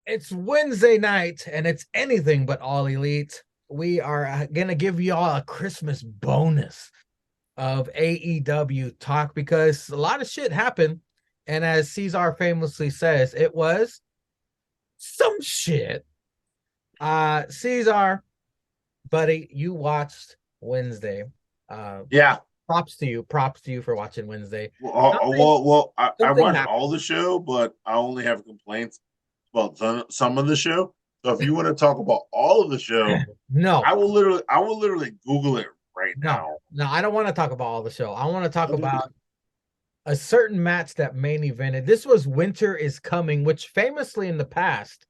It's Wednesday night and it's anything but all elite. We are going to give you all a Christmas bonus of AEW talk because a lot of shit happened. And as Caesar famously says, it was some shit. Caesar, buddy, you watched Wednesday. Uh, Yeah. props to you. Props to you for watching Wednesday. Something, I something watched happened. all the show, but I only have complaints about some of the show. So if you want to talk about all of the show, No, I will literally Google it right no, now. no. I don't want to talk about all the show. I want to talk about a certain match that main evented. This was Winter is Coming, which famously in the past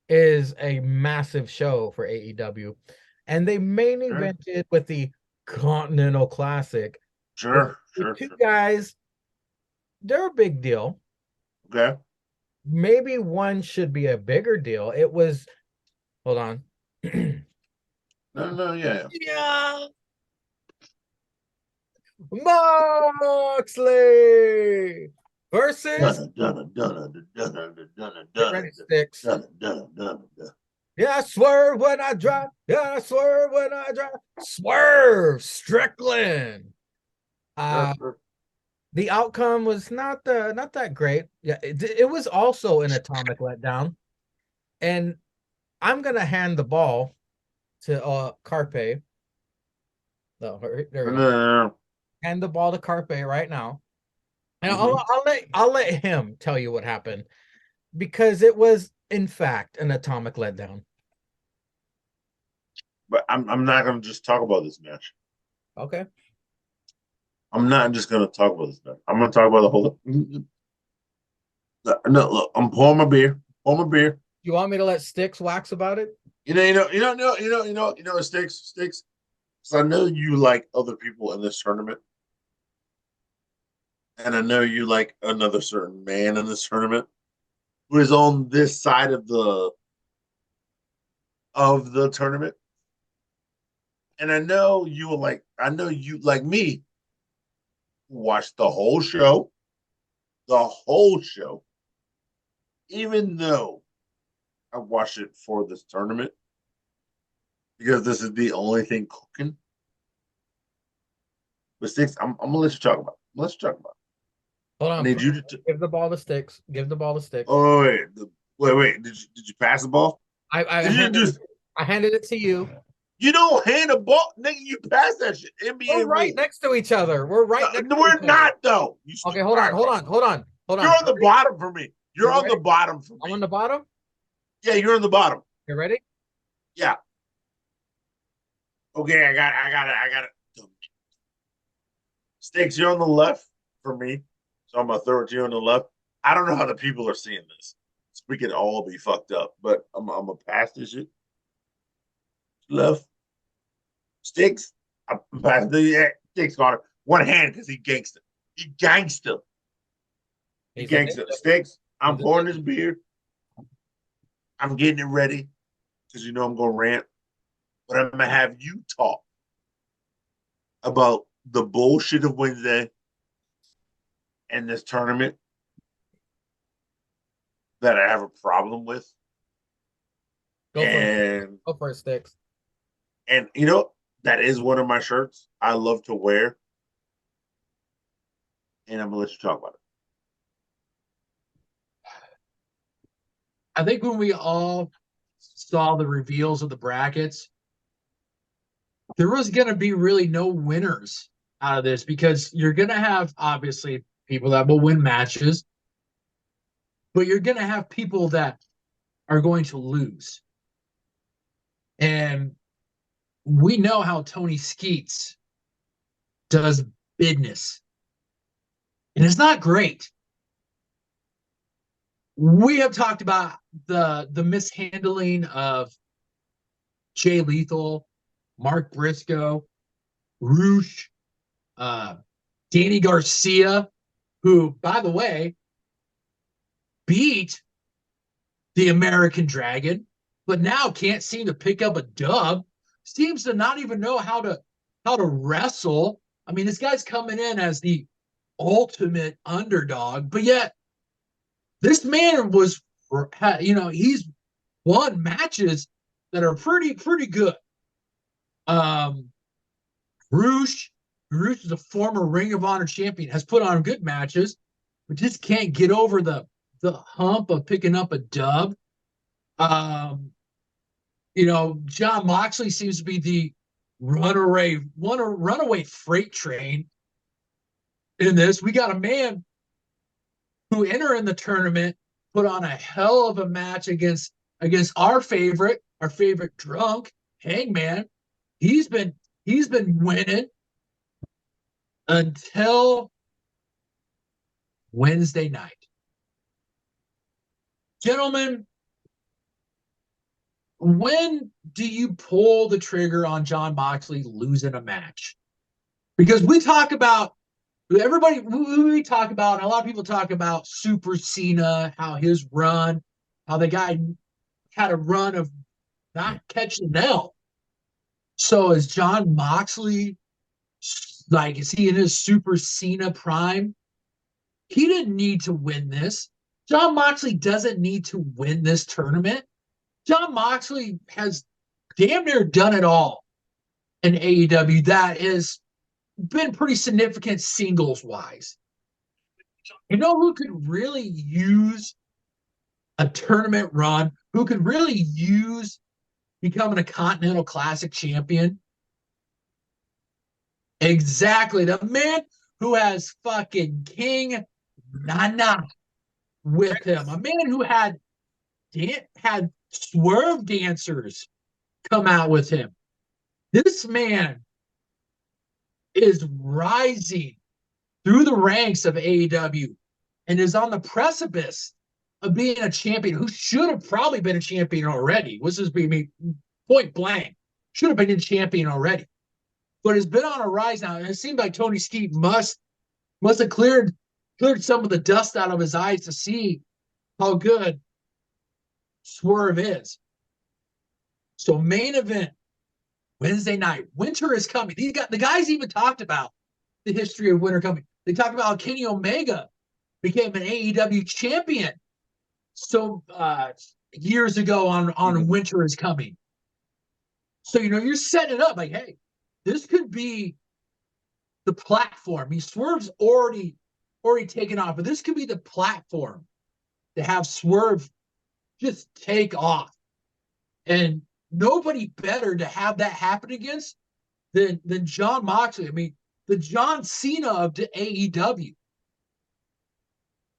is a massive show for AEW. And they main Sure, evented with the Continental Classic with, sure, with sure, two sure. guys. They're a big deal. Okay. Maybe one should be a bigger deal. It was, hold on. No, no, yeah. Yeah, Moxley versus, Dun, dun, dun, dun, dun, dun, dun, dun, get ready, dun, Sticks. dun, dun, dun, dun. Yeah, I swerve when I drive. Yeah, I swerve when I drive. Swerve Strickland. Sure, Uh, sure. the outcome was not that great. Yeah, it was also an atomic letdown. And I'm gonna hand the ball to Carpe. No, there No, we no, go. no, no. Hand the ball to Carpe right now. And Mhm. I'll let him tell you what happened because it was in fact an atomic letdown. But I'm not gonna just talk about this match. Okay. I'm not just gonna talk about this match. I'm gonna talk about the whole. No, look, I'm pouring my beer. Pour my beer. You want me to let Sticks wax about it? It sticks. So I know you like other people in this tournament, and I know you like another certain man in this tournament who is on this side of the tournament. And I know you like me, watched the whole show, even though I watched it for this tournament because this is the only thing cooking. But six, I'm gonna let you talk about. It. Let's talk about. Hold It. I on. need you to. Give the ball to Sticks. Give the ball to Sticks. Oh wait. Did you pass the ball? I Did you handed it just? I handed it to you. You don't hand a ball, nigga. You pass that shit. We're NBA right rule. next to each other. We're No, right next no, to each we're other. not though. You Okay, stupid. hold All on, right, hold bro. on, hold on, hold You're on. on the bottom for me. You're You on the ready? bottom for I'm me. on the bottom. Yeah, you're on the bottom. You ready? Yeah. Okay, I got it. Sticks, you're on the left for me. So I'm gonna throw it to you on the left. I don't know how the people are seeing this. So we could all be fucked up, but I'm gonna pass this shit. Left. Sticks. I'm passing the Sticks got it. One hand because he gangster. He gangster. He He's a gangster. ninja. Sticks. I'm He's a pouring this ninja. beer. I'm getting it ready because you know I'm gonna rant. But I'm gonna have you talk about the bullshit of Wednesday and this tournament that I have a problem with. Go for it. And Go for it, Sticks. you know, that is one of my shirts I love to wear. And I'm gonna let you talk about it. I think when we all saw the reveals of the brackets, there was going to be really no winners out of this because you're going to have obviously people that will win matches, but you're going to have people that are going to lose. And we know how Tony Skeets does business, and it's not great. We have talked about the mishandling of Jay Lethal, Mark Briscoe, Roosh, uh, Danny Garcia, who, by the way, beat the American Dragon, but now can't seem to pick up a dub. Seems to not even know how to wrestle. I mean, this guy's coming in as the ultimate underdog, but yet this man was he's won matches that are pretty good. Um, Roosh is a former Ring of Honor champion, has put on good matches, but just can't get over the hump of picking up a dub. John Moxley seems to be the runaway freight train in this. We got a man who entering the tournament put on a hell of a match against our favorite drunk Hangman. He's been winning until Wednesday night. Gentlemen, when do you pull the trigger on John Moxley losing a match? Because we talk about everybody, we talk about, and a lot of people talk about Super Cena, how his run, how the guy had a run of not catching the L. So is John Moxley, like, is he in his Super Cena prime? He didn't need to win this. John Moxley doesn't need to win this tournament. John Moxley has damn near done it all in AEW. That has been pretty significant singles wise. You know who could really use a tournament run? Who could really use becoming a Continental Classic champion? Exactly. The man who has fucking King Nana with him. A man who had swerve dancers come out with him. This man is rising through the ranks of AEW and is on the precipice of being a champion who should have probably been a champion already. This is being point blank. Should have been a champion already. But has been on a rise now. And it seems like Tony Skeet must have cleared some of the dust out of his eyes to see how good Swerve is. So main event, Wednesday night. Winter is coming. The guys even talked about the history of winter coming. They talked about how Kenny Omega became an AEW champion so years ago on Winter is Coming. So you're setting it up like, hey, this could be the platform. Swerve's already taken off, but this could be the platform to have Swerve just take off. And nobody better to have that happen against than John Moxley. I mean, the John Cena of the AEW.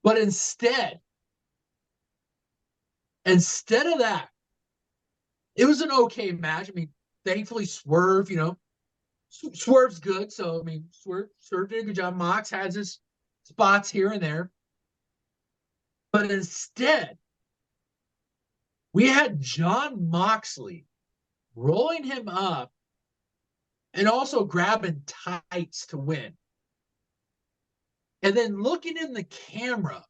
But instead of that, it was an okay match. I mean, thankfully Swerve, Swerve's good. So, I mean, Swerve did a good job. Mox has his spots here and there. But instead, we had John Moxley rolling him up and also grabbing tights to win. And then looking in the camera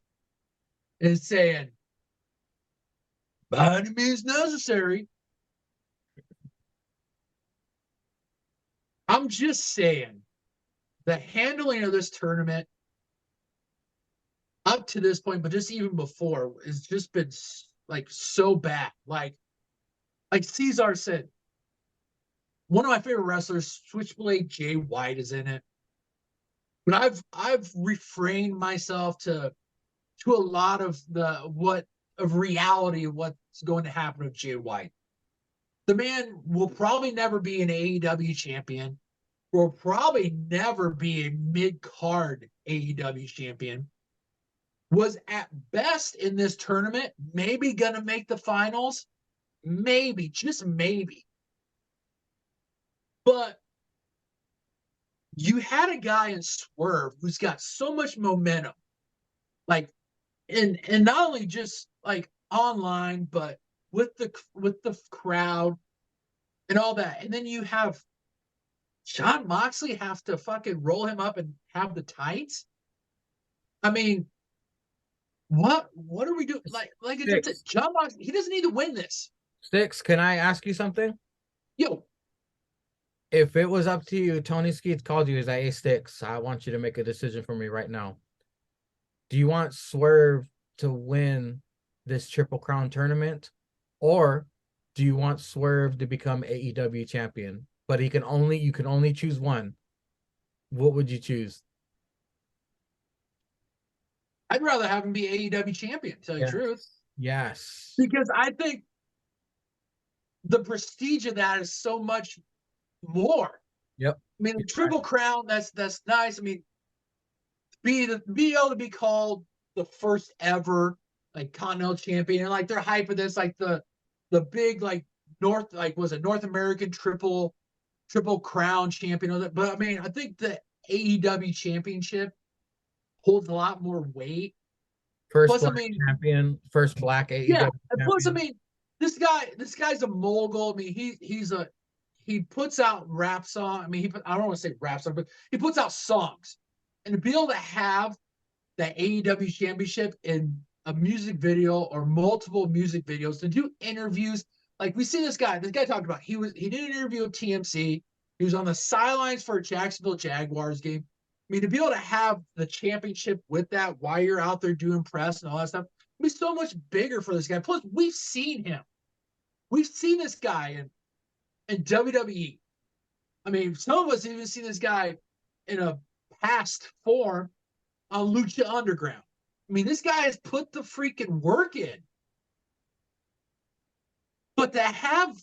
and saying, by any means necessary. I'm just saying, the handling of this tournament up to this point, but just even before, has just been like so bad. Like Cesar said, one of my favorite wrestlers, Switchblade Jay White, is in it. But I've refrained myself to a lot of reality of what's going to happen with Jay White. The man will probably never be an AEW champion. Will probably never be a mid-card AEW champion. Was at best in this tournament, maybe going to make the finals. Maybe, just maybe. But you had a guy in Swerve who's got so much momentum. Like, and not only just like online, but with the crowd and all that. And then you have John Moxley have to fucking roll him up and have the tights. I mean, what are we doing? Like John Moxley, he doesn't need to win this. Sticks, can I ask you something? Yo. If it was up to you, Tony Skeets called you. He's like, hey, Sticks, I want you to make a decision for me right now. Do you want Swerve to win this Triple Crown tournament, or do you want Swerve to become AEW champion? But you can only choose one. What would you choose? I'd rather have him be AEW champion, to tell you the Yes. truth. Yes. Because I think the prestige of that is so much more. Yep. I mean, the Triple Crown, that's nice. I mean, be able to be called the first ever like Continental champion, and like they're hyping this like the big like North American triple crown champion. But I mean, I think the AEW championship holds a lot more weight. First Plus, I black mean, champion, first black yeah, AEW and plus, I champion. mean, this guy's a mogul. I mean, he puts out rap song. I mean, I don't want to say rap song, but he puts out songs, and to be able to have that AEW championship in a music video or multiple music videos, to do interviews. Like we see this guy talked about he did an interview with TMC. He was on the sidelines for a Jacksonville Jaguars game. I mean, to be able to have the championship with that while you're out there doing press and all that stuff, it'd be so much bigger for this guy. Plus, we've seen him. We've seen this guy in WWE. I mean, some of us have even seen this guy in a past form on Lucha Underground. I mean, this guy has put the freaking work in. But to have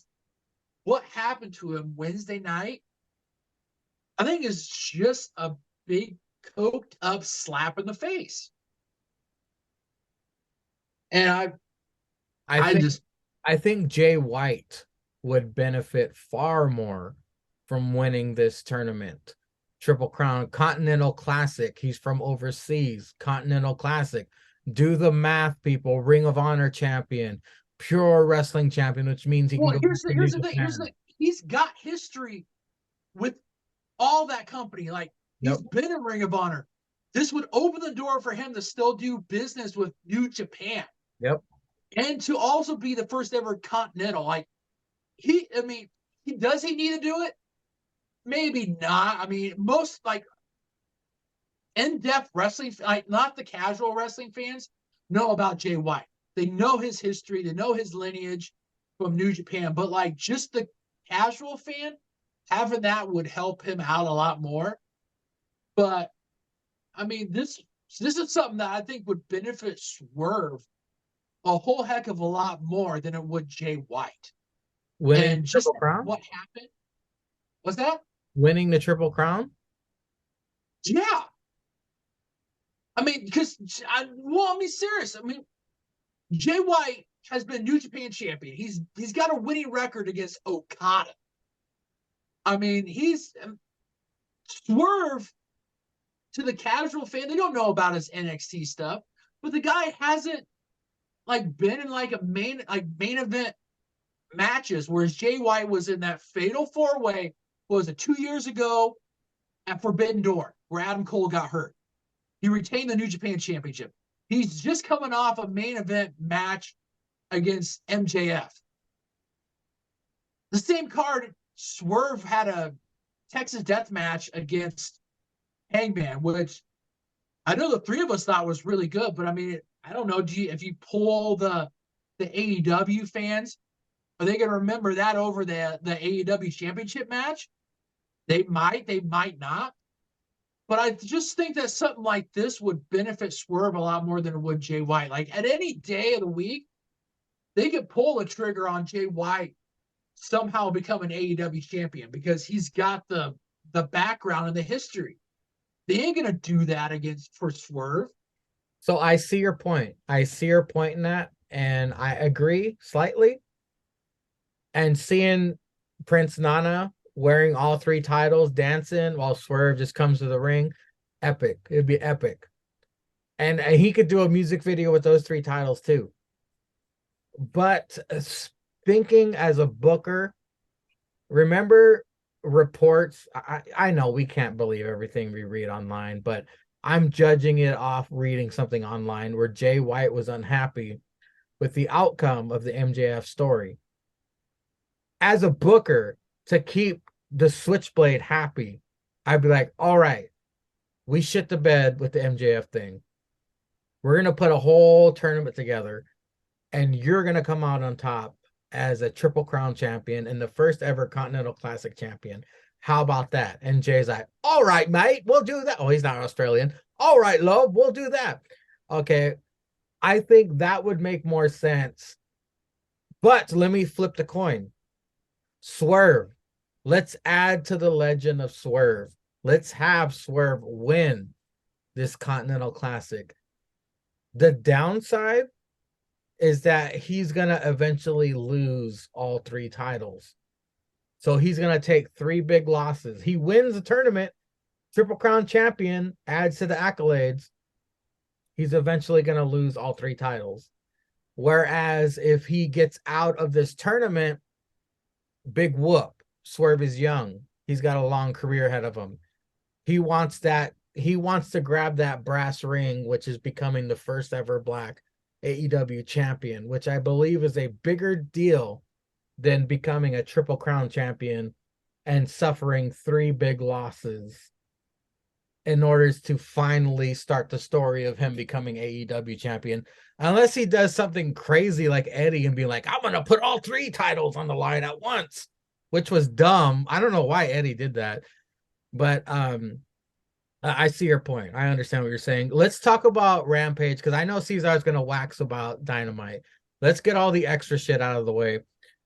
what happened to him Wednesday night, I think is just a big coked up slap in the face. And I think Jay White would benefit far more from winning this tournament. Triple Crown Continental Classic. He's from overseas. Continental Classic. Do the math, people. Ring of Honor champion, pure wrestling champion, which means he can go here's back to the New thing. Japan. He's got history with all that company. Like he's been in Ring of Honor. This would open the door for him to still do business with New Japan. Yep. And to also be the first ever Continental. Like does he need to do it? Maybe not. I mean, most like in-depth wrestling, like not the casual wrestling fans, know about Jay White. They know his history, they know his lineage from New Japan, but like just the casual fan, having that would help him out a lot more. But I mean, this is something that I think would benefit Swerve a whole heck of a lot more than it would Jay White. Winning And the just Triple Crown? what happened? What's that? Winning the Triple Crown? Yeah. I mean, because serious. I mean, Jay White has been New Japan champion. He's got a winning record against Okada. I mean, he's Swerve to the casual fan. They don't know about his NXT stuff, but the guy hasn't like been in like main event matches. Whereas Jay White was in that fatal 4-way. Was it 2 years ago at Forbidden Door where Adam Cole got hurt? He retained the New Japan Championship. He's just coming off a main event match against MJF. The same card, Swerve had a Texas Death Match against Hangman, which I know the three of us thought was really good, but I mean, I don't know. If you poll the AEW fans, are they going to remember that over the AEW Championship match? They might not. But I just think that something like this would benefit Swerve a lot more than it would Jay White. Like at any day of the week, they could pull the trigger on Jay White somehow become an AEW champion because he's got the background and the history. They ain't gonna do that for Swerve. So I see your point. I see your point in that, and I agree slightly. And seeing Prince Nana wearing all three titles, dancing while Swerve just comes to the ring, epic. It'd be epic. And he could do a music video with those three titles too. But thinking as a booker, remember reports. I know we can't believe everything we read online, but I'm judging it off reading something online where Jay White was unhappy with the outcome of the MJF story. As a booker, to keep the Switchblade happy, I'd be like, all right, we shit the bed with the MJF thing. We're going to put a whole tournament together. and you're gonna come out on top as a Triple Crown champion and the first ever Continental Classic champion. How about that? And Jay's like, all right, mate, we'll do that. Oh, he's not Australian. All right, love, we'll do that. Okay. I think that would make more sense. But let me flip the coin. Swerve. Let's add to the legend of Swerve. Let's have Swerve win this Continental Classic. The downside is that he's going to eventually lose all 3 titles. So he's going to take 3 big losses. He wins the tournament, Triple Crown champion, adds to the accolades. He's eventually going to lose all 3 titles. Whereas if he gets out of this tournament, big whoop. Swerve is young. He's got a long career ahead of him. He wants to grab that brass ring, which is becoming the first ever Black AEW champion, which I believe is a bigger deal than becoming a Triple Crown champion and suffering 3 big losses in order to finally start the story of him becoming AEW champion. Unless he does something crazy like Eddie and be like, I'm going to put all 3 titles on the line at once, which was dumb. I don't know why Eddie did that, but I see your point. I understand what you're saying. Let's talk about Rampage, because I know Cesar's going to wax about Dynamite. Let's get all the extra shit out of the way.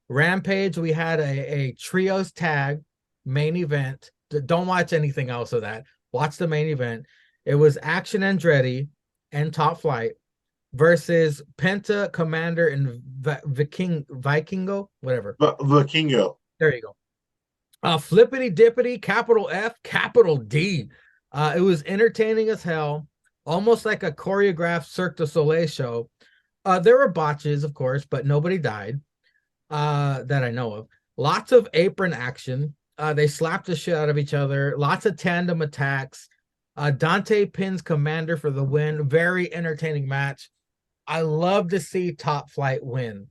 Rampage, we had a trios tag main event. Don't watch anything else of that. Watch the main event. It was Action Andretti and Top Flight versus Penta, Commander, and Vikingo, whatever. Vikingo. There you go. Flippity dippity, capital F, capital D. It was entertaining as hell, almost like a choreographed Cirque du Soleil show. There were botches, of course, but nobody died that I know of. Lots of apron action. They slapped the shit out of each other. Lots of tandem attacks. Dante pins Commander for the win. Very entertaining match. I love to see Top Flight win.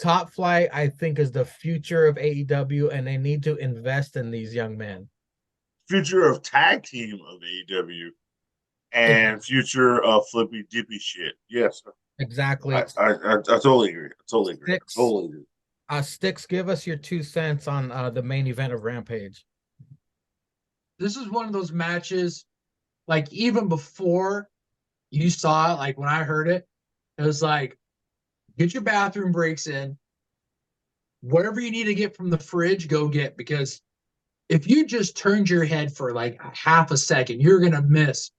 Top Flight, I think, is the future of AEW, and they need to invest in these young men. Future of tag team of AEW and future of flippy dippy shit. Yes, exactly. I totally agree. Totally agree. Sticks, give us your 2 cents on the main event of Rampage. This is one of those matches, like even before you saw it, like when I heard it, it was like, get your bathroom breaks in. Whatever you need to get from the fridge, go get, because if you just turned your head for like half a second, you're going to miss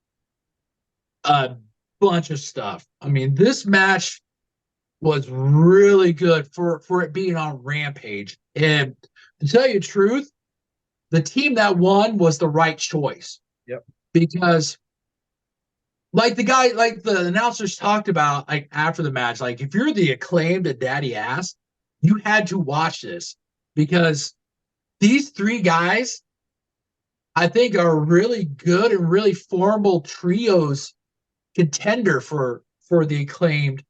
a bunch of stuff. I mean, this match was really good for it being on Rampage. And to tell you the truth, the team that won was the right choice. Yep. Because like the announcers talked about, like after the match, like if you're the Acclaimed at Daddy Ass, you had to watch this, because these 3 guys, I think, are really good and really formidable trios contender for the Acclaimed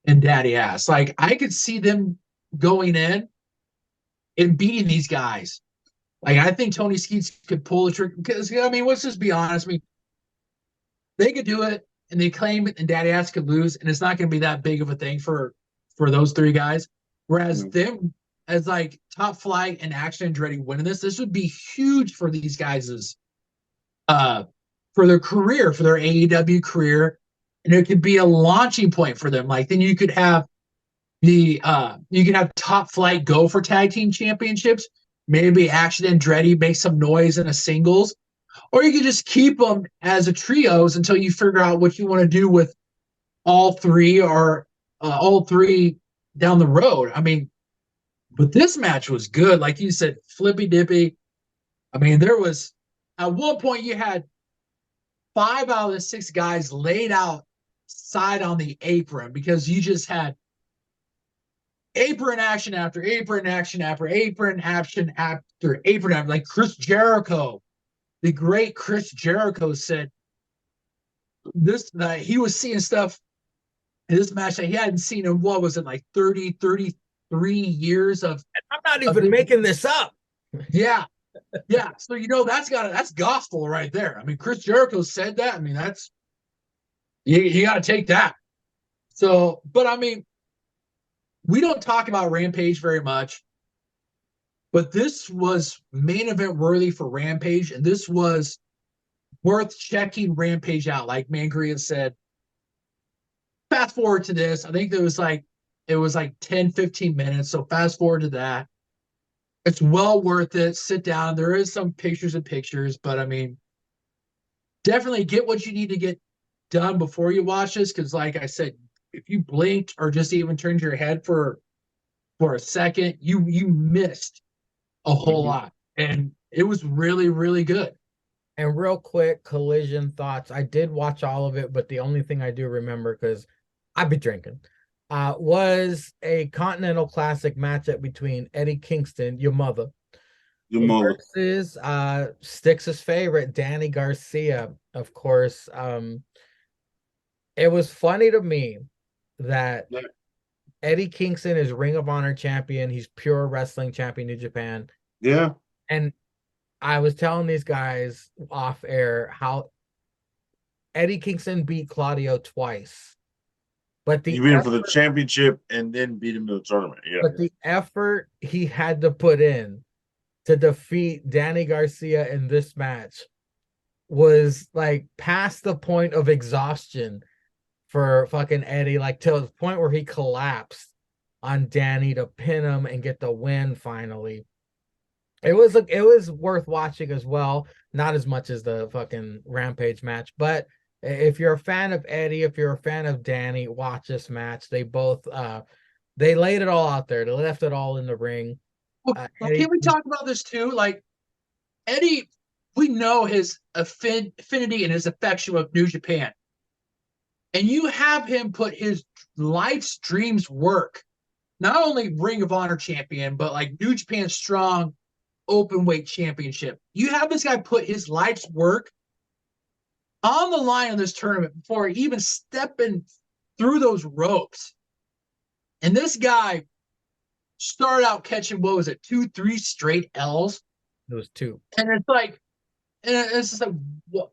and Daddy Ass. Like I could see them going in and beating these guys. Like I think Tony Skeets could pull the trick, because I mean, let's just be honest. I mean, they could do it, and the Acclaimed and Daddy Ass could lose, and it's not going to be that big of a thing for those 3 guys. Whereas them as like Top Flight and Action Andretti winning this would be huge for these guys' for their career, for their AEW career, and it could be a launching point for them. Like then you could have Top Flight go for tag team championships. Maybe Action Andretti make some noise in a singles, or you could just keep them as a trios until you figure out what you want to do with all 3 or all 3 down the road. I mean, but this match was good. Like you said, flippy dippy. I mean, there was at one point you had 5 out of the 6 guys laid out side on the apron, because you just had apron action after apron action after apron action after apron after. Like Chris Jericho, the great Chris Jericho said this, he was seeing stuff in this match that he hadn't seen in, what was it, like 33 years of. I'm not even making this up. Yeah. Yeah. So, that's gospel right there. I mean, Chris Jericho said that. I mean, that's, you got to take that. So, but I mean, we don't talk about Rampage very much, but this was main event worthy for Rampage, and this was worth checking Rampage out. Like Mangria said, fast forward to this. I think it was like 10, 15 minutes. So fast forward to that. It's well worth it. Sit down. There is some pictures and pictures, but I mean, definitely get what you need to get done before you watch this. Because, like I said, if you blinked or just even turned your head for a second, you missed a whole lot, and it was really, really good. And real quick, Collision thoughts. I did watch all of it, but the only thing I do remember, because I've been drinking, was a Continental Classic matchup between Eddie Kingston, your mother, versus Styx's favorite, Danny Garcia. Of course, it was funny to me that Eddie Kingston is Ring of Honor champion. He's pure wrestling champion in Japan. Yeah. And I was telling these guys off air how Eddie Kingston beat Claudio twice. But you beat him for the championship and then beat him in the tournament. Yeah. But the effort he had to put in to defeat Danny Garcia in this match was like past the point of exhaustion for fucking Eddie, like to the point where he collapsed on Danny to pin him and get the win finally. It was worth watching as well. Not as much as the fucking Rampage match, but if you're a fan of Eddie, if you're a fan of Danny, watch this match. They both they laid it all out there. They left it all in the ring. Well, can we talk about this too? Like Eddie, we know his affinity and his affection with New Japan. And you have him put his life's dreams work. Not only Ring of Honor champion, but like New Japan Strong open weight championship. You have this guy put his life's work on the line in this tournament before even stepping through those ropes. And this guy started out catching, what was it, 2-3 straight L's? It was 2. And it's just like, what?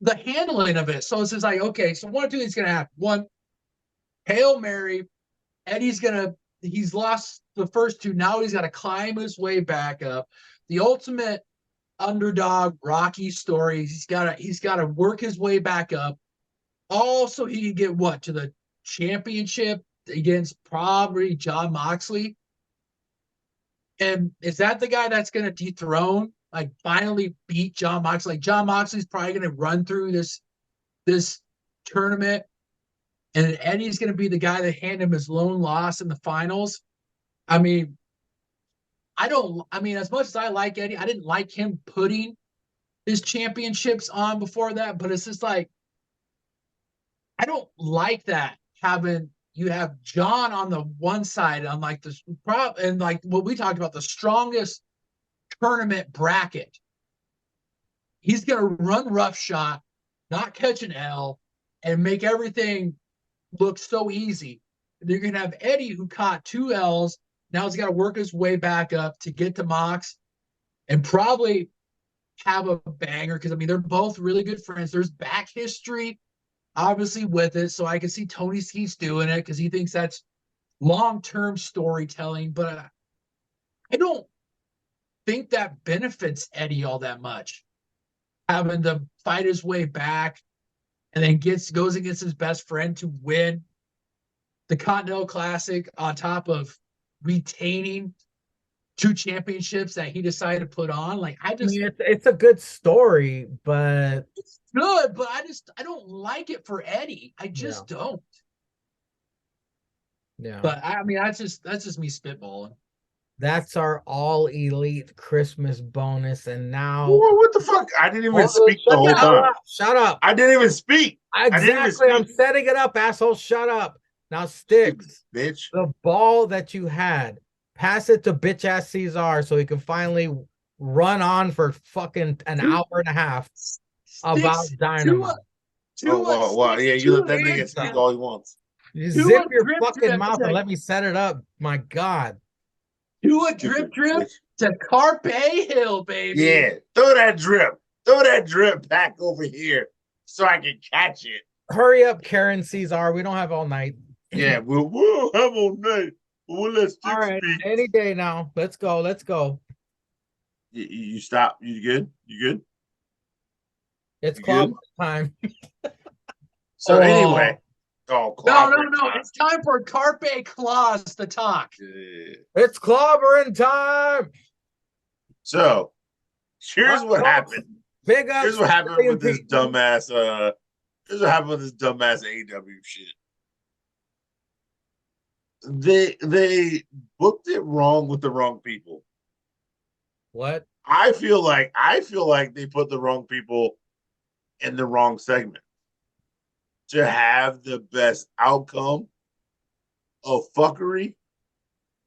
The handling of it. So it's just like, okay, so 1 or 2 things going to happen. 1, Hail Mary, he's lost the first 2. Now he's got to climb his way back up. The ultimate underdog Rocky story. He's got to work his way back up. Also, he can get what to the championship against probably Jon Moxley. And is that the guy that's going to dethrone, like finally beat Jon Moxley? Like Jon Moxley's probably going to run through this tournament, and Eddie's going to be the guy that hand him his lone loss in the finals. I mean, as much as I like Eddie, I didn't like him putting his championships on before that, but it's just like, I don't like that you have John on the one side on like this and like what we talked about, the strongest tournament bracket. He's going to run roughshod, not catch an L, and make everything look so easy. They're going to have Eddie, who caught 2 L's. Now he's got to work his way back up to get to Mox and probably have a banger, because, I mean, they're both really good friends. There's back history, obviously, with it, so I can see Tony Skeets doing it because he thinks that's long-term storytelling, but I don't think that benefits Eddie all that much, having to fight his way back and then goes against his best friend to win the Continental Classic on top of retaining 2 championships that he decided to put on. Like, I mean, it's a good story, but it's good, but I don't like it for Eddie. I just don't. Yeah. But I mean, that's just me spitballing. That's our All Elite Christmas bonus, and now what the fuck? I didn't even speak the whole time. Shut up! I didn't even speak. Exactly. I'm setting it up, asshole. Shut up. Now, Sticks, bitch. The ball that you had, pass it to bitch ass Cesar so he can finally run on for fucking an hour and a half about Dynamite. Wow. Yeah, you let that nigga speak all he wants. You zip your fucking mouth and let me set it up. My God. Do a drip to Carpe Hill, baby. Yeah, throw that drip back over here so I can catch it. Hurry up, Karen Cesar. We don't have all night. Yeah, we'll have all night. We'll let Sticks All right, speak. any day now. Let's go. Let's go. You stop. You good? You good? It's You clobber good? time. So anyway, No, clobbering no. time. It's time for Carpe Claus to talk. Yeah. It's clobbering time. So here's Up, what folks. happened. Big Here's ups what to happened million with this people. dumbass. Here's what happened with this dumbass AEW shit. They booked it wrong with the wrong people. What? I feel like they put the wrong people in the wrong segment to have the best outcome of fuckery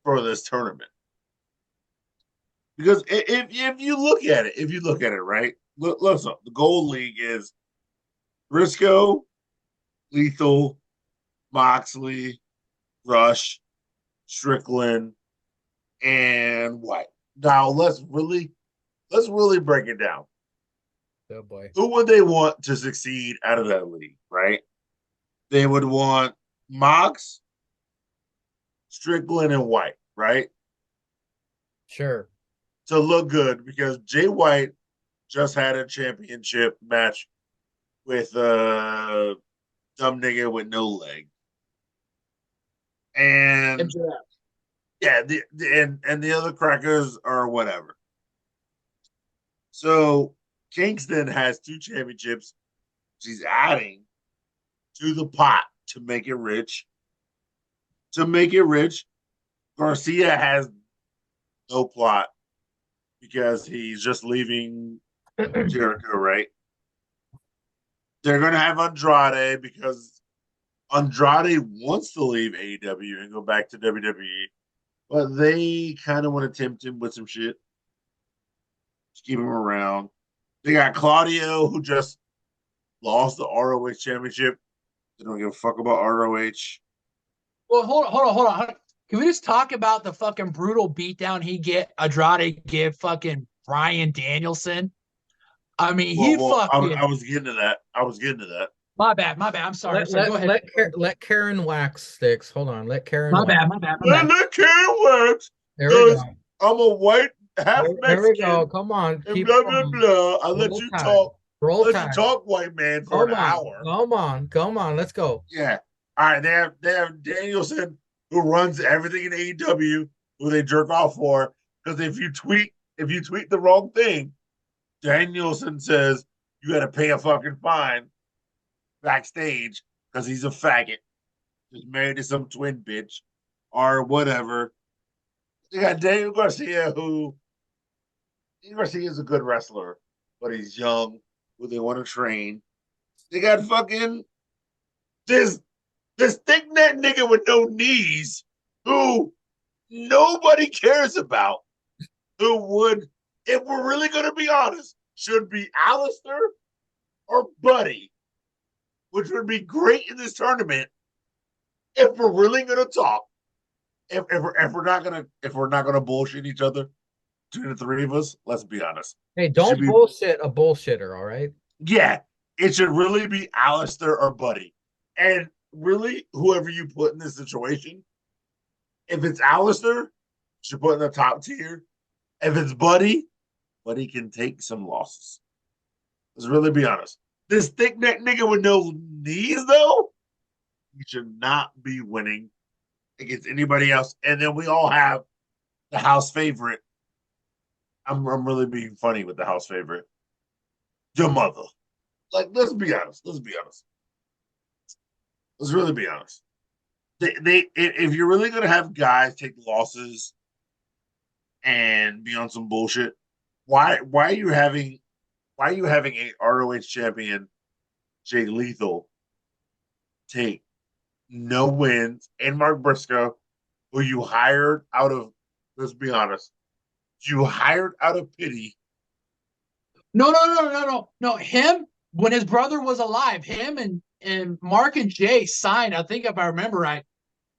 for this tournament. Because if you look at it, right? Listen, the Gold League is Briscoe, Lethal, Moxley, Rush, Strickland, and White. Now let's really break it down. Oh boy. Who would they want to succeed out of that league, right? They would want Mox, Strickland, and White, right? Sure. To look good because Jay White just had a championship match with a dumb nigga with no leg. And MJF. yeah, and the other crackers are whatever. So Kingston has 2 championships. She's adding to the pot to make it rich. To make it rich, Garcia has no plot because he's just leaving Jericho, right? They're gonna have Andrade because Andrade wants to leave AEW and go back to WWE, but they kind of want to tempt him with some shit. Just keep him around. They got Claudio, who just lost the ROH championship. They don't give a fuck about ROH. Well, hold on. Can we just talk about the fucking brutal beatdown Andrade give fucking Bryan Danielson? I mean, he fucking. I was getting to that. My bad. I'm sorry. Go ahead. Let Karen wax Sticks. Hold on. Let Karen My wax. bad. My bad. Let Karen works There we because go. I'm a white half There we go. Mexican Come on. and Keep blah blah going. blah. I let Roll you tide. talk. Roll Let you tide. talk, white man, for Come an on. hour. Come on. Let's go. Yeah. All right. They have Danielson who runs everything in AEW who they jerk off for because if you tweet the wrong thing, Danielson says you got to pay a fucking fine backstage because he's a faggot, just married to some twin bitch or whatever. They got Daniel Garcia is a good wrestler, but he's young, who they want to train. They got fucking this thick neck nigga with no knees who nobody cares about. Who would, if we're really gonna be honest, should be Alistair or Buddy, which would be great in this tournament if we're really gonna talk. If we're not gonna bullshit each other between the 3 of us, let's be honest. Hey, don't bullshit a bullshitter, all right? Yeah, it should really be Alistair or Buddy. And really, whoever you put in this situation, if it's Alistair, you should put in the top tier. If it's Buddy can take some losses. Let's really be honest. This thick neck nigga with no knees, though, he should not be winning against anybody else. And then we all have the house favorite. I'm really being funny with the house favorite. Your mother. Like, let's be honest. Let's really be honest. If you're really gonna have guys take losses and be on some bullshit, why are you having a ROH champion Jay Lethal take no wins and Mark Briscoe, who you hired out of, let's be honest, you hired out of pity. No. Him, when his brother was alive, him and Mark and Jay signed, I think if I remember right,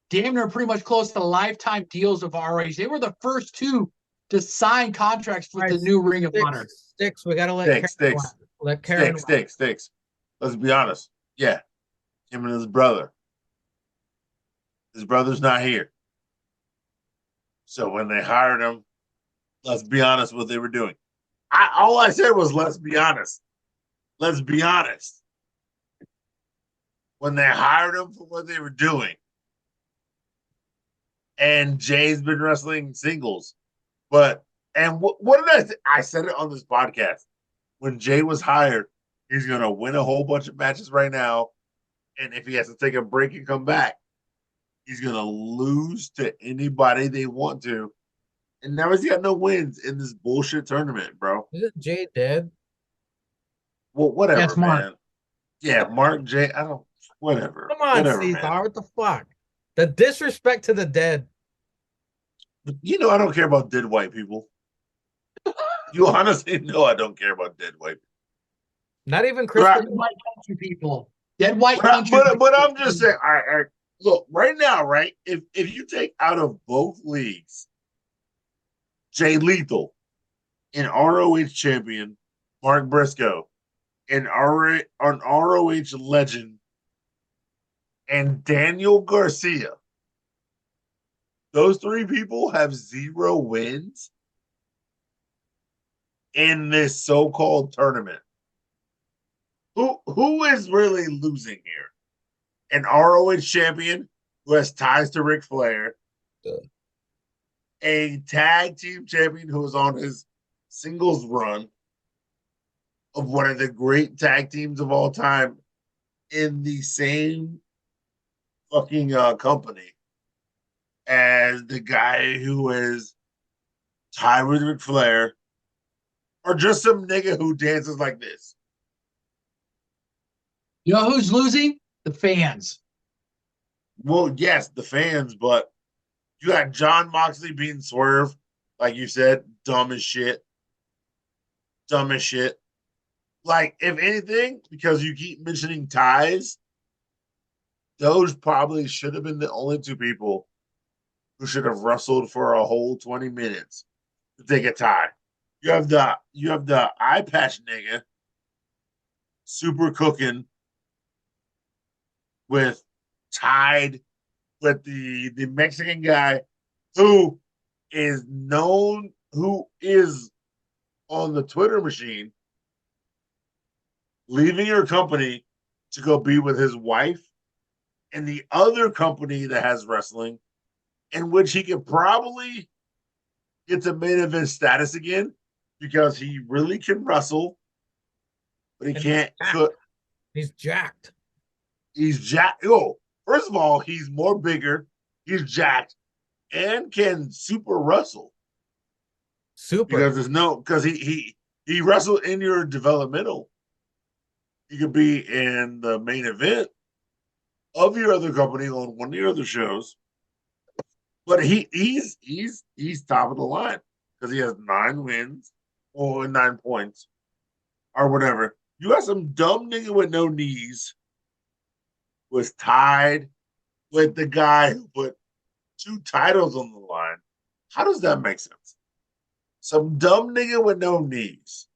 damn near pretty much close to lifetime deals of ROH. They were the first 2 to sign contracts with the new Ring of Honor. Sticks, we gotta let Karen wax. Let Karen Sticks. Let's be honest. Yeah. Him and his brother. His brother's not here. So when they hired him, let's be honest what they were doing. All I said was, let's be honest. Let's be honest. When they hired him for what they were doing, and Jay's been wrestling singles, and what did I say? I said it on this podcast. When Jay was hired, he's gonna win a whole bunch of matches right now, and if he has to take a break and come back, he's gonna lose to anybody they want to. And now he's got no wins in this bullshit tournament, bro. Isn't Jay dead? Well, whatever, That's Mark. man. Yeah, Mark J. I don't. Whatever. Come on, Whatever, Caesar. man. What the fuck? The disrespect to the dead. You know I don't care about dead white people. You honestly know I don't care about dead white people. Not even But, Christopher. Dead white country people. Dead white country. but I'm just saying. Look right now, right? If you take out of both leagues, Jay Lethal, an ROH champion, Mark Briscoe, an ROH legend, and Daniel Garcia. Those three people have 0 wins in this so-called tournament. Who is really losing here? An ROH champion who has ties to Ric Flair, a tag team champion who is on his singles run of one of the great tag teams of all time in the same fucking company as the guy who is tied with Ric Flair, or just some nigga who dances like this. You know who's losing? The fans. Well, yes, the fans, but you got John Moxley being Swerve, like you said, dumb as shit. Dumb as shit. Like, if anything, because you keep mentioning ties, those probably should have been the only two people who should have wrestled for a whole 20 minutes to take a tie. You have the eye patch nigga super cooking with tied with the Mexican guy who is on the Twitter machine, leaving your company to go be with his wife and the other company that has wrestling, in which he could probably get to main event status again because he really can wrestle, but he can't cook. He's jacked. He's jacked. Oh, first of all, he's more bigger. He's jacked and can super wrestle. Super. Because he wrestled in your developmental. He could be in the main event of your other company on one of your other shows. But he's top of the line because he has 9 wins or 9 points or whatever. You got some dumb nigga with no knees was tied with the guy who put 2 titles on the line. How does that make sense? Some dumb nigga with no knees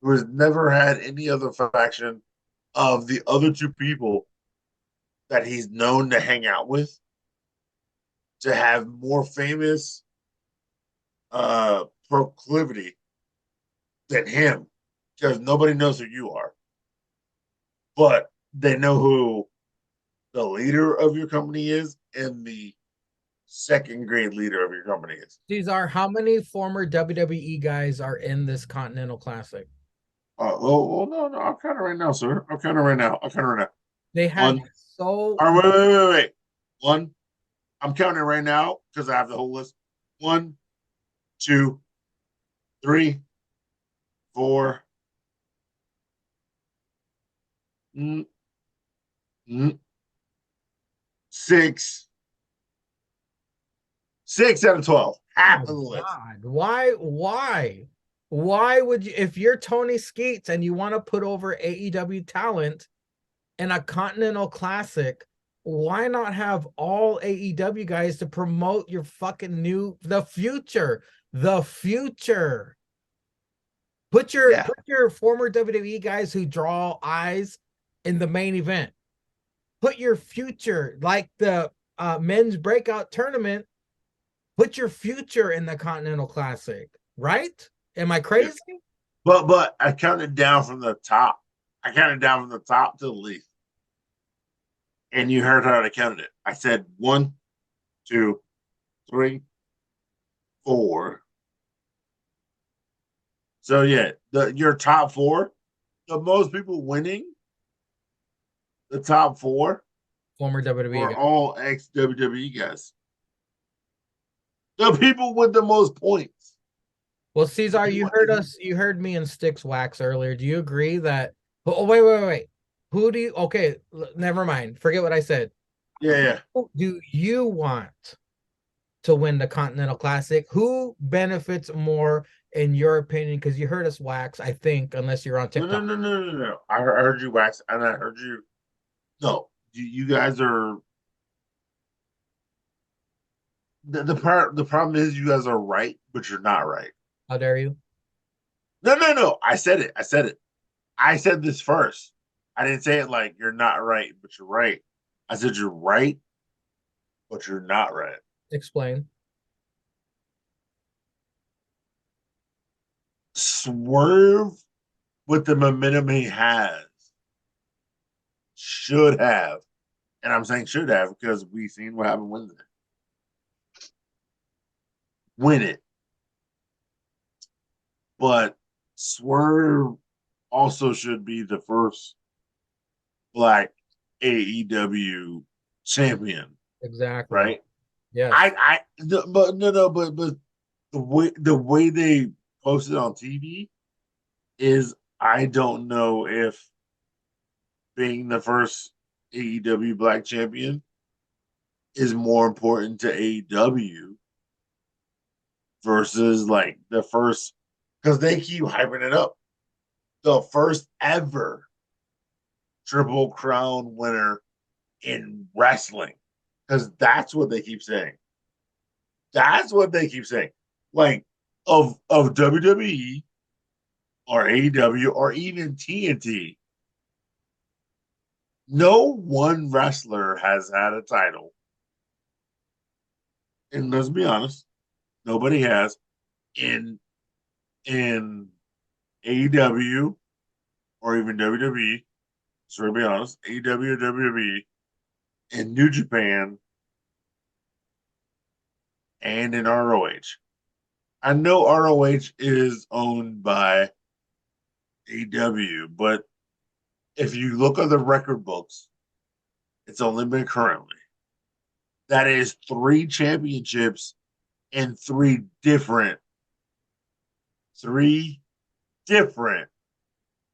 who has never had any other faction of the other 2 people that he's known to hang out with to have more famous proclivity than him, because nobody knows who you are, but they know who the leader of your company is and the second grade leader of your company is. These are how many former WWE guys are in this Continental Classic? No, I'll count it right now, sir. I'll count it right now. They had One. so. All right, wait. One. I'm counting right now because I have the whole list. 1, 2, 3, 4. 6. 6 out of 12. Half of the list. God, why would you, if you're Tony Skeets and you want to put over AEW talent in a Continental Classic, why not have all AEW guys to promote your fucking the future? Put your former WWE guys who draw eyes in the main event. Put your future, like the men's breakout tournament, put your future in the Continental Classic, right? Am I Yeah. crazy? But I counted down from the top. I counted down from the top to the least. And you heard how I counted it. I said 1, 2, 3, 4. So yeah, your top 4, the most people winning, the top 4 Former WWE were guy. all ex WWE guys. The people with the most points. Well, Cesar, you heard us. You heard me and Sticks Wax earlier. Do you agree that? Oh, wait. Who do you? Okay, never mind. Forget what I said. Yeah. Who do you want to win the Continental Classic? Who benefits more, in your opinion? Because you heard us, Wax. I think, unless you're on No, no, TikTok. no, no, no, no. I heard you wax, and I heard you. No, you guys are the problem is you guys are right, but you're not right. How dare you? No, no, no. I said it. I said it. I said this first. I didn't say it like you're not right, but you're right. I said you're right, but you're not right. Explain. Swerve with the momentum he has should have, and I'm saying should have because we've seen what happened with it. Win it. But Swerve also should be the first black AEW champion, Exactly. right? Yes. But the way they posted on TV is I don't know if being the first AEW black champion is more important to AEW versus like the first, because they keep hyping it up, the first ever Triple Crown winner in wrestling, because that's what they keep saying. That's what they keep saying. Like of WWE or AEW or even TNT, no one wrestler has had a title. And let's be honest, nobody has in AEW or even WWE. So to be honest, AEW or WWE in New Japan and in ROH. I know ROH is owned by AEW, but if you look at the record books, it's only been currently. That is 3 championships in three different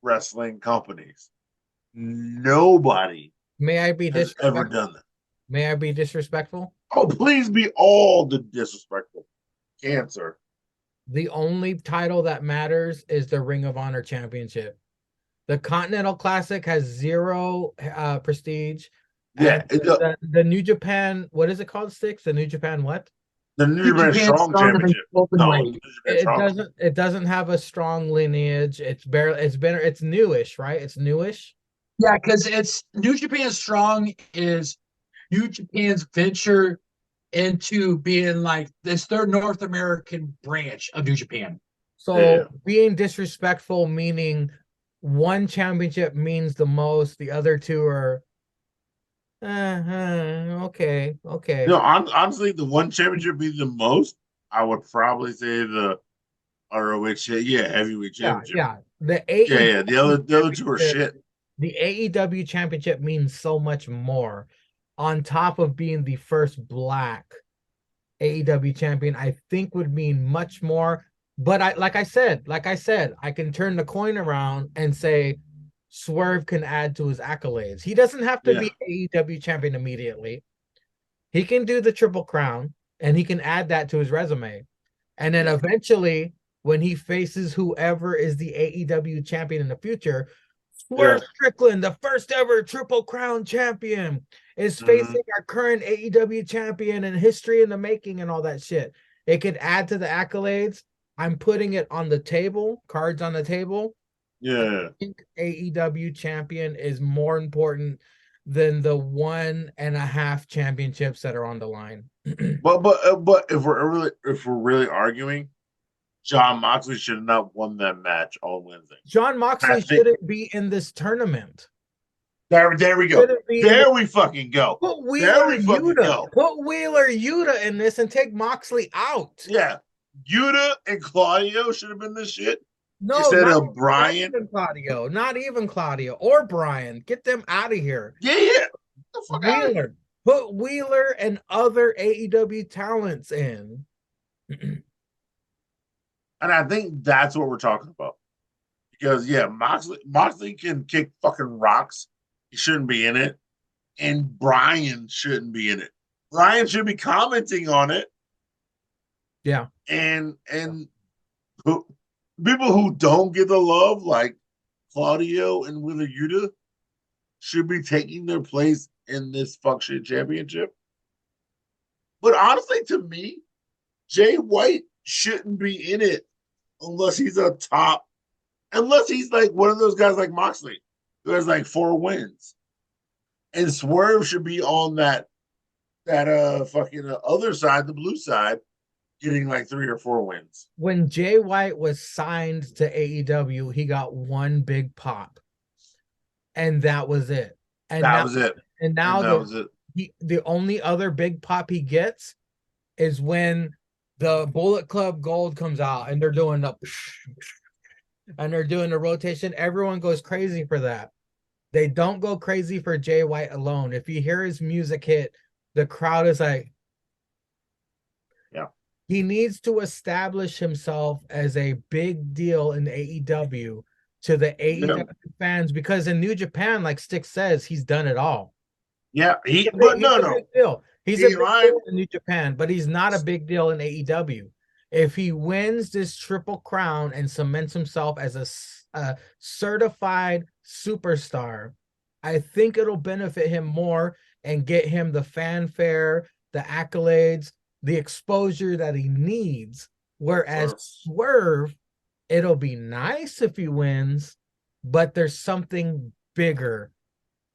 wrestling companies. Nobody May I be has ever disrespectful? done that. May I be disrespectful? Oh, please be all the disrespectful. Cancer. The only title that matters is the Ring of Honor Championship. The Continental Classic has zero prestige. Yeah, And the New Japan, what is it called, Sticks? The New Japan what? the New New Japan Japan Strong Championship. open No, weight. New Japan Strong. It doesn't have a strong lineage. It's newish, right? It's newish. Yeah, because it's New Japan Strong is New Japan's venture into being like this third North American branch of New Japan. So being disrespectful, meaning one championship means the most, the other two are okay. You know, honestly, the one championship be the most. I would probably say the ROH, heavyweight championship. Yeah. The AEW Yeah. The other two are shit. The AEW championship means so much more. On top of being the first black AEW champion, I think would mean much more. But like I said, I can turn the coin around and say Swerve can add to his accolades. He doesn't have to be AEW champion immediately. He can do the Triple Crown and he can add that to his resume. And then eventually, when he faces whoever is the AEW champion in the future, Swerve Strickland, the first ever Triple Crown champion, is facing our current AEW champion and history in the making and all that shit. It could add to the accolades. I'm putting it on the table, cards on the table. Yeah. I think AEW champion is more important than the 1.5 championships that are on the line. But if we're really arguing, John Moxley should have not won that match on Wednesday. John I Moxley think shouldn't be in this tournament. there we go. Shouldn't be in There we fucking go. Put There Wheeler we fucking Yuta. go. Put Wheeler Yuta in this and take Moxley out. Yeah. Yuta and Claudio should have been this shit. No, Instead not, of not Brian. even Claudio. Not even Claudio or Brian. Get them out of here. Yeah. Get the fuck out of here. Wheeler. Put Wheeler and other AEW talents in. And I think that's what we're talking about. Because yeah, Moxley can kick fucking rocks. He shouldn't be in it. And Brian shouldn't be in it. Brian should be commenting on it. Yeah. And people who don't get the love, like Claudio and Wheeler Yuta, should be taking their place in this function championship. But honestly, to me, Jay White shouldn't be in it unless he's a top, unless he's like one of those guys like Moxley, who has like 4 wins. And Swerve should be on that fucking other side, the blue side, getting like 3 or 4 wins. When Jay White was signed to AEW, he got one big pop. And that was it. And that was it. And now that was it. The only other big pop he gets is when the Bullet Club Gold comes out and they're doing the rotation. Everyone goes crazy for that. They don't go crazy for Jay White alone. If you hear his music hit, the crowd is like, yeah. He needs to establish himself as a big deal in AEW to the AEW fans, because in New Japan, like Stick says, he's done it all. Yeah, He's a big deal. He's a big deal in New Japan, but he's not a big deal in AEW. If he wins this Triple Crown and cements himself as a certified superstar, I think it'll benefit him more and get him the fanfare, the accolades, the exposure that he needs. Whereas Swerve, it'll be nice if he wins, but there's something bigger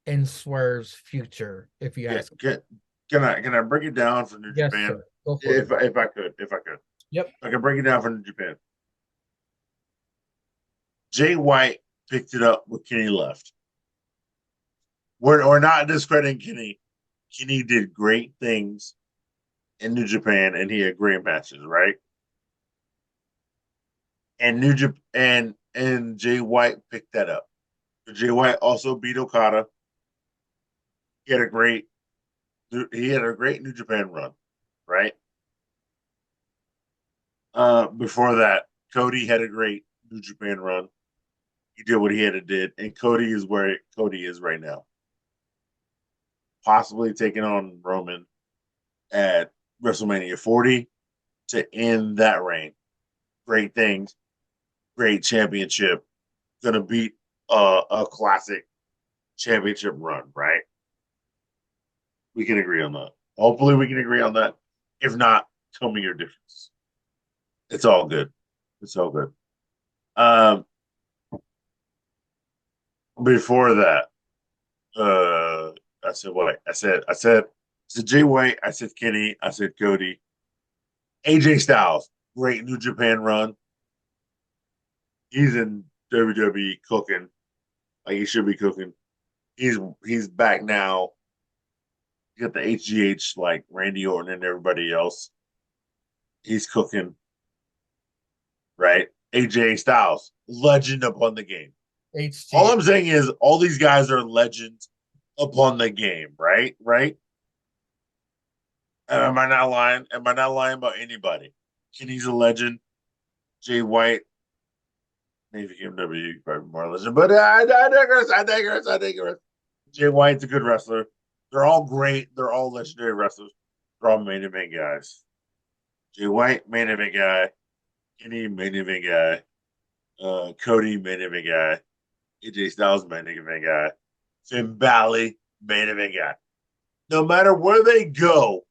in Swerve's future. If you ask, can I break it down for New Japan? If I could. Yep, I can break it down for New Japan. Jay White picked it up when Kenny left. We're not discrediting Kenny. Kenny did great things in New Japan, and he had great matches, right? And New Japan and Jay White picked that up. Jay White also beat Okada. He had a great New Japan run, right? Before that, Cody had a great New Japan run. He did what he had to do, and Cody is where Cody is right now. Possibly taking on Roman at WrestleMania 40 to end that reign. Great things, great championship. Gonna beat a classic championship run, right? We can agree on that. Hopefully, we can agree on that. If not, tell me your difference. It's all good. It's all good. Before that, I said what? I said Jay White, I said Kenny, I said Cody. AJ Styles, great New Japan run. He's in WWE cooking like he should be cooking. He's back now. You got the HGH like Randy Orton and everybody else. He's cooking. Right? AJ Styles, legend upon the game. All I'm saying is all these guys are legends upon the game, right? Right? Am I not lying? Am I not lying about anybody? Kenny's a legend. Jay White, maybe MW, probably more legend. But I digress. Jay White's a good wrestler. They're all great. They're all legendary wrestlers. They're all main event guys. Jay White, main event guy. Kenny, main event guy. Cody, main event guy. AJ Styles, main event guy. Finn Balor, main event guy. No matter where they go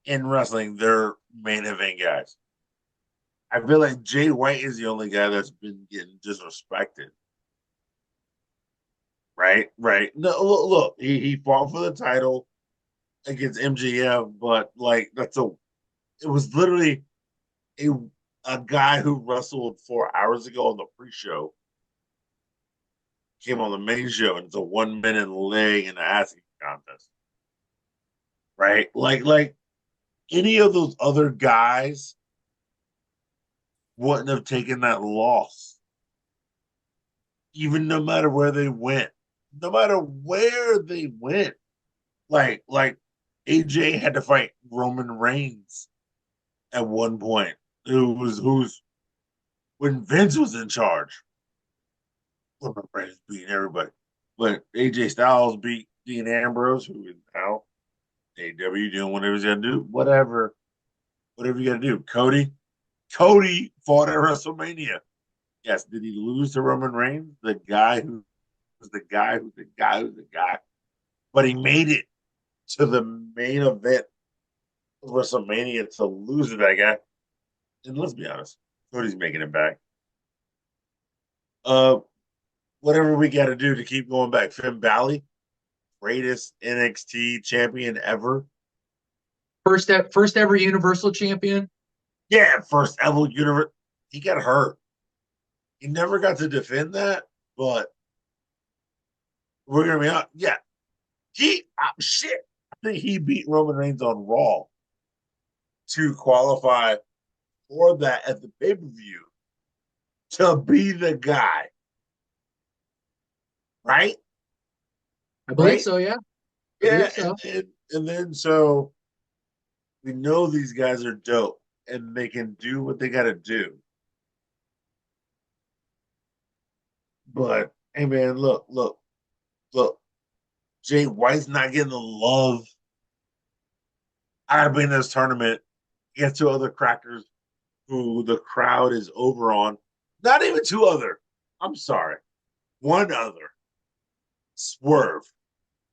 in wrestling, they're main event guys. I feel like Jay White is the only guy that's been getting disrespected. Right, right. No, look, he fought for the title against MJF, but like it was literally a a guy who wrestled 4 hours ago on the pre-show came on the main show and it's a 1 minute leg and ass contest. Right? Like any of those other guys wouldn't have taken that loss. Even no matter where they went. No matter where they went. Like AJ had to fight Roman Reigns at one point, who's when Vince was in charge. Roman Reigns beating everybody. But AJ Styles beat Dean Ambrose, who is now AEW doing whatever he's gonna do. Whatever you gotta do. Cody fought at WrestleMania. Yes, did he lose to Roman Reigns? The guy who was the guy who's the guy who's the guy. But he made it to the main event of WrestleMania to lose to that guy. And let's be honest, Cody's making it back. Uh, whatever we got to do to keep going back. Finn Balor, greatest NXT champion ever. First ever Universal Champion. Yeah, first ever universe. He got hurt. He never got to defend that, but we're gonna be honest. Yeah, shit. I think he beat Roman Reigns on Raw to qualify for that at the pay per view to be the guy, right? I believe Right? so. Yeah. Yeah, So. and then so we know these guys are dope and they can do what they got to do. But hey, man, look. Jay White's not getting the love out of being in this tournament. Get two other crackers who the crowd is over on. Not even two other. I'm sorry. One other. Swerve.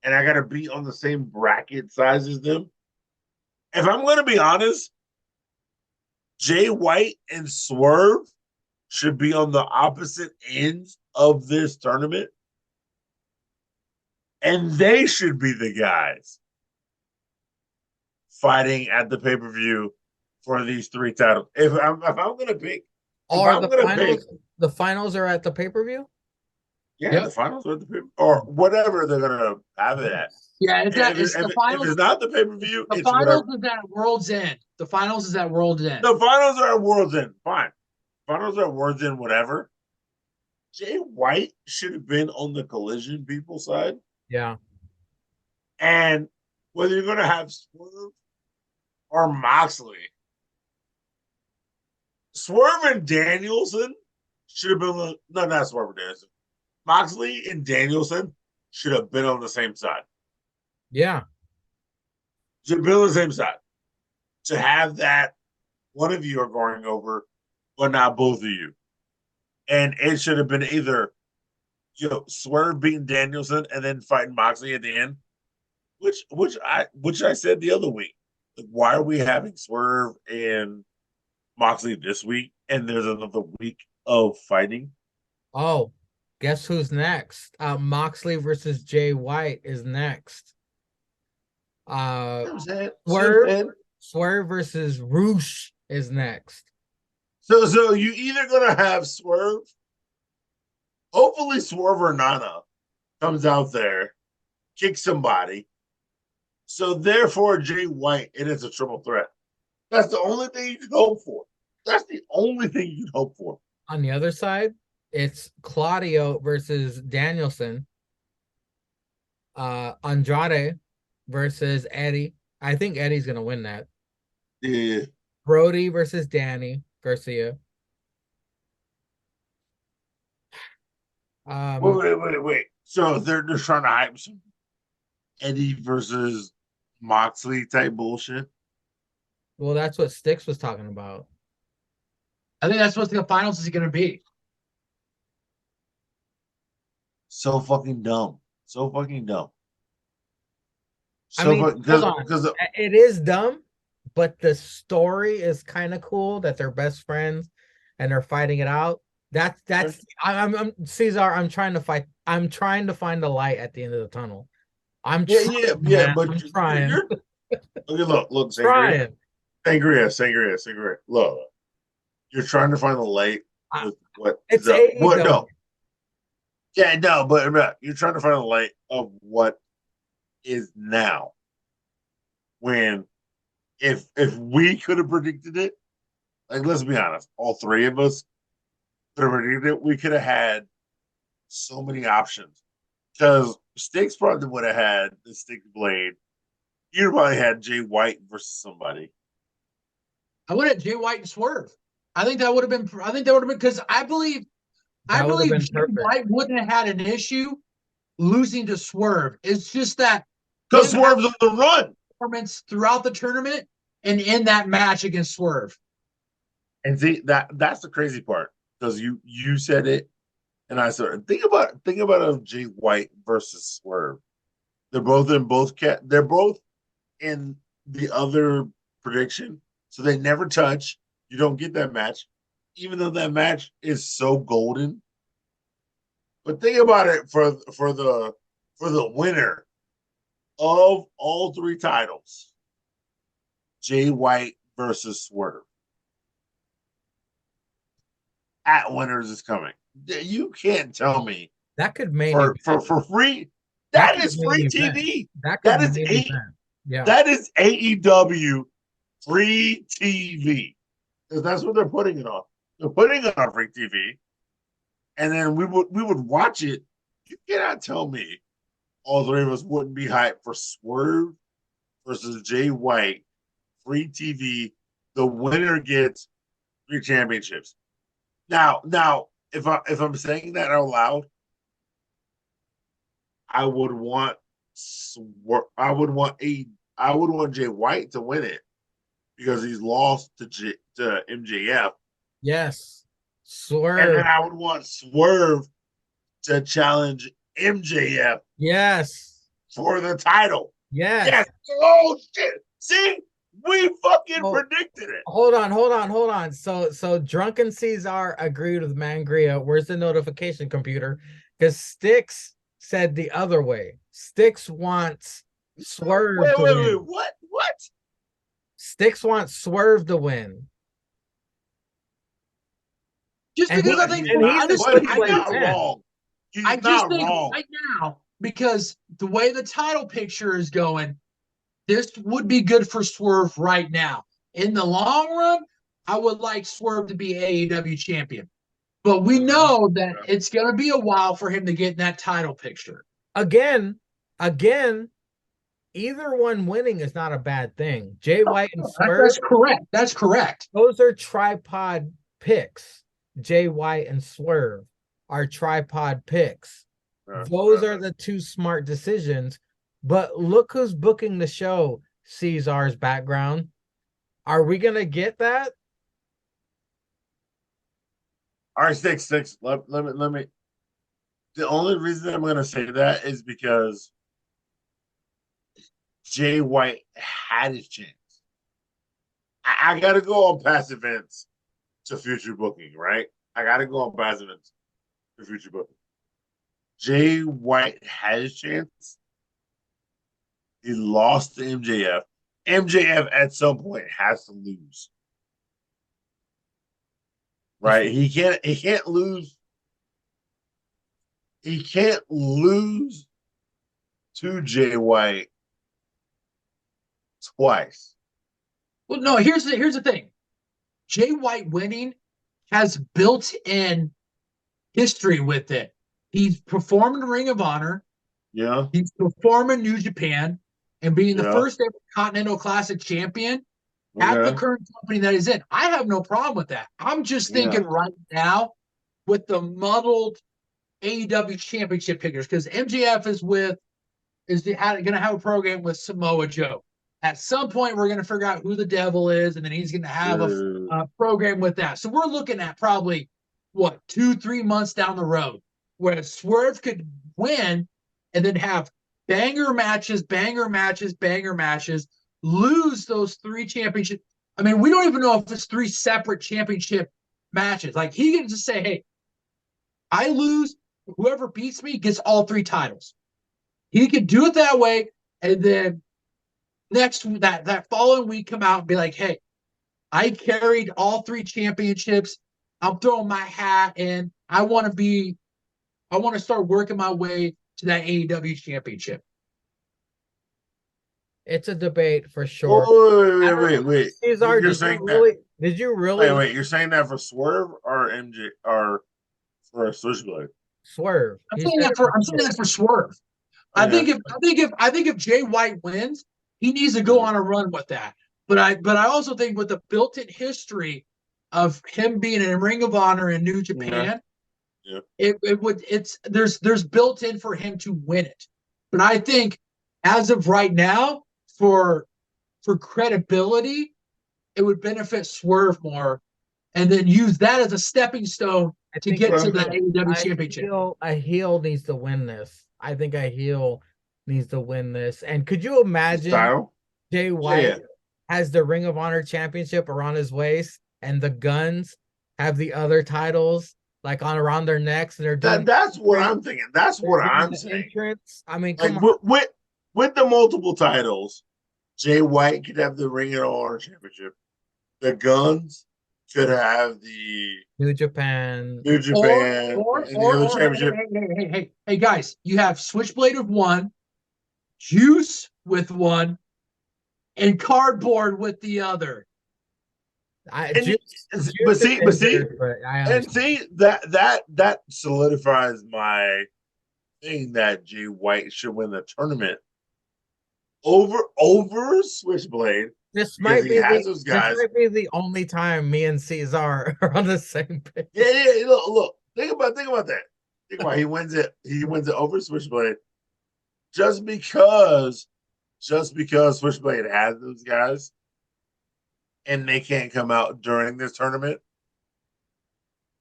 And I got to be on the same bracket size as them. If I'm going to be honest, Jay White and Swerve should be on the opposite ends of this tournament. And they should be the guys fighting at the pay-per-view for these three titles. If I'm going to pick, Or the finals are at the pay-per-view? Yeah, yep. The finals are at the pay or whatever they're gonna have it at. Yeah, it's the finals. If it's not the pay-per-view, the it's finals whatever. is at World's End. The finals is at World's End. The finals are at World's End. Fine. Finals are at World's End, whatever. Jay White should have been on the Collision people side. Yeah. And whether you're gonna have Swerve or Moxley, Swerve and Danielson should have been not Swerve and Danielson. Moxley and Danielson should have been on the same side. Yeah. Should have been on the same side. To have that one of you are going over, but not both of you. And it should have been either Swerve beating Danielson and then fighting Moxley at the end. Which I said the other week. Like, why are we having Swerve and Moxley this week and there's another week of fighting? Oh, guess who's next? Moxley versus Jay White is next. Swerve versus Roosh is next. So you either gonna have Swerve, hopefully Swerve or Nana comes out there, kicks somebody. So therefore Jay White, and it's a triple threat. That's the only thing you can hope for. That's the only thing you can hope for. On the other side, it's Claudio versus Danielson. Andrade versus Eddie. I think Eddie's gonna win that. Yeah. Brody versus Danny Garcia. Wait. So they're trying to hype some Eddie versus Moxley type bullshit. Well, that's what Styx was talking about. I think that's what the finals is going to be. So fucking dumb. So fucking dumb. I mean, because it is dumb, but the story is kind of cool that they're best friends and they're fighting it out. That's I'm Cesar. I'm trying to fight I'm trying to find the light at the end of the tunnel. I'm Yeah, trying, yeah, man. but I'm trying. you're okay. Look, Sangria, Trying. Sangria. Look, you're trying to find the light I, with what it's the what? AEW. No, yeah, no, but you're trying to find the light of what is now. When if we could have predicted it, like let's be honest, all three of us could have predicted it. We could have had so many options because Sticks probably would have had the Stick Blade. You probably had Jay White versus somebody. I would have Jay White and Swerve. I think that would have been. I think that would have been because I That would have believe been Jay perfect. White wouldn't have had an issue losing to Swerve. It's just that Because him having Swerve's on the run. performance throughout the tournament and in that match against Swerve. And see that's the crazy part because you said it, and I said think about a Jay White versus Swerve. They're both in both cat. They're both in the other prediction, so they never touch. You don't get that match, even though that match is so golden. But think about it for the winner of all three titles, Jay White versus Swerve. At Winners is coming. You can't tell me That could main event. for free. That That could is main free event. TV. That could That is main eight. event. Yeah. That is AEW free TV because that's what they're putting it on. They're putting it on free TV, and then we would watch it. You cannot tell me all three of us wouldn't be hyped for Swerve versus Jay White free TV. The winner gets 3 championships. Now, if I'm saying that out loud, I would want I would want Jay White to win it because he's lost to MJF, Yes. and then Swerve. I would want Swerve to challenge MJF Yes. for the title. Yes. Yes. Oh shit! See, we fucking Oh, predicted it. hold on. So Drunken Caesar agreed with Mangria. Where's the notification computer? Because Sticks said the other way. Sticks wants Swerve to win. What? Sticks wants Swerve to win. Just And because he I think and he's in But honestly, he's I place just not 10. wrong. He's I just not think wrong. right now, because the way the title picture is going, this would be good for Swerve right now. In the long run, I would like Swerve to be AEW champion. But we know that it's going to be a while for him to get in that title picture. Again, either one winning is not a bad thing. Jay White and Swerve, That's correct. That's correct. those are tripod picks. Jay White and Swerve are tripod picks. Those are the two smart decisions. But look who's booking the show, Caesar's background. Are we going to get that? All right, six. Let me. The only reason I'm going to say that is because Jay White had his chance. I got to go on past events to future booking, right? I got to go on past events to future booking. Jay White had his chance. He lost to MJF. MJF at some point has to lose. Right? He can't lose. He can't lose to Jay White twice. Well, no, here's the thing. Jay White winning has built-in history with it. He's performed in Ring of Honor. Yeah. He's performed in New Japan and being the Yeah. first ever Continental Classic champion at the current company that he's in. I have no problem with that. I'm just thinking right now with the muddled AEW championship pictures because MJF is going to have a program with Samoa Joe. At some point, we're going to figure out who the devil is, and then he's going to have a program with that. So we're looking at probably, 2-3 months down the road, where Swerve could win and then have banger matches, lose those 3 championships. I mean, we don't even know if it's 3 separate championship matches. Like, he can just say, hey, I lose, whoever beats me gets all 3 titles. He could do it that way, and then that following week come out and be like, hey, I carried all 3 championships. I'm throwing my hat in. I want to start working my way to that AEW championship. It's a debate for sure. Wait. Cesar, You're saying that? Did you really Wait. You're saying that for Swerve or MJ or for Switchblade? swerve? I'm saying that for Swerve. I Yeah. think if Jay White wins, he needs to go on a run with that. But I also think with the built-in history of him being in Ring of Honor in New Japan, Yeah. there's built in for him to win it. But I think as of right now, for credibility, it would benefit Swerve more, and then use that as a stepping stone to get to the AEW championship. A heel needs to win this. I think a heel needs to win this. And could you imagine Style? Jay White Yeah. has the Ring of Honor championship around his waist, and the Guns have the other titles like on around their necks, and they're doing That's what I'm thinking. That's what I'm saying. entrance. I mean, Like come on. with the multiple titles, Jay White could have the Ring of Honor championship. The Guns could have the New Japan. New Japan and the other championship. Hey, guys, you have Switchblade with 1, Juice with 1, and Cardboard with the other. But see, that solidifies my thing that Jay White should win the tournament over Switchblade. This might be the only time me and Cesar are on the same page. Yeah. Look. Think about that. Think about it. He wins it. He wins it over Switchblade just because Switchblade has those guys, and they can't come out during this tournament.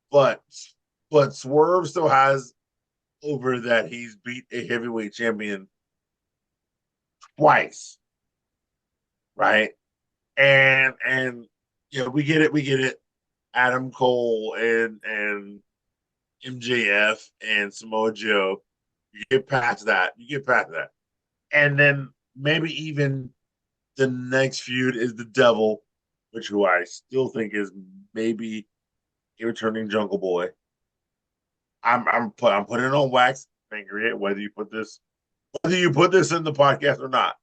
But Swerve still has over that he's beat a heavyweight champion twice, right? And we get it. Adam Cole and MJF and Samoa Joe. You get past that. And then maybe even the next feud is the Devil, who I still think is maybe a returning Jungle Boy. I'm putting it on wax, fingering it. Whether you put this in the podcast or not.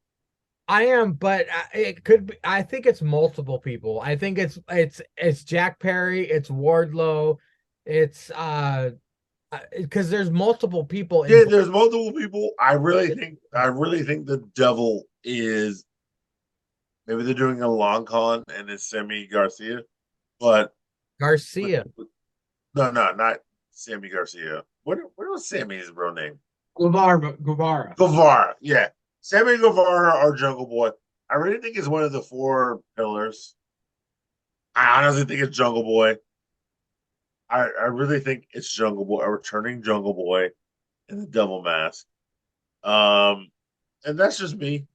I am, but it could be. I think it's multiple people. I think it's Jack Perry, it's Wardlow, it's because there's multiple people. Yeah, there's multiple people. I really think the Devil is maybe they're doing a long con and it's Sammy Garcia, but Garcia. No, not Sammy Garcia. What was Sammy's real name? Guevara. Yeah. Sammy Guevara or Jungle Boy. I really think it's one of the 4 pillars. I honestly think it's Jungle Boy. I really think it's Jungle Boy, a returning Jungle Boy in the Devil Mask. And that's just me.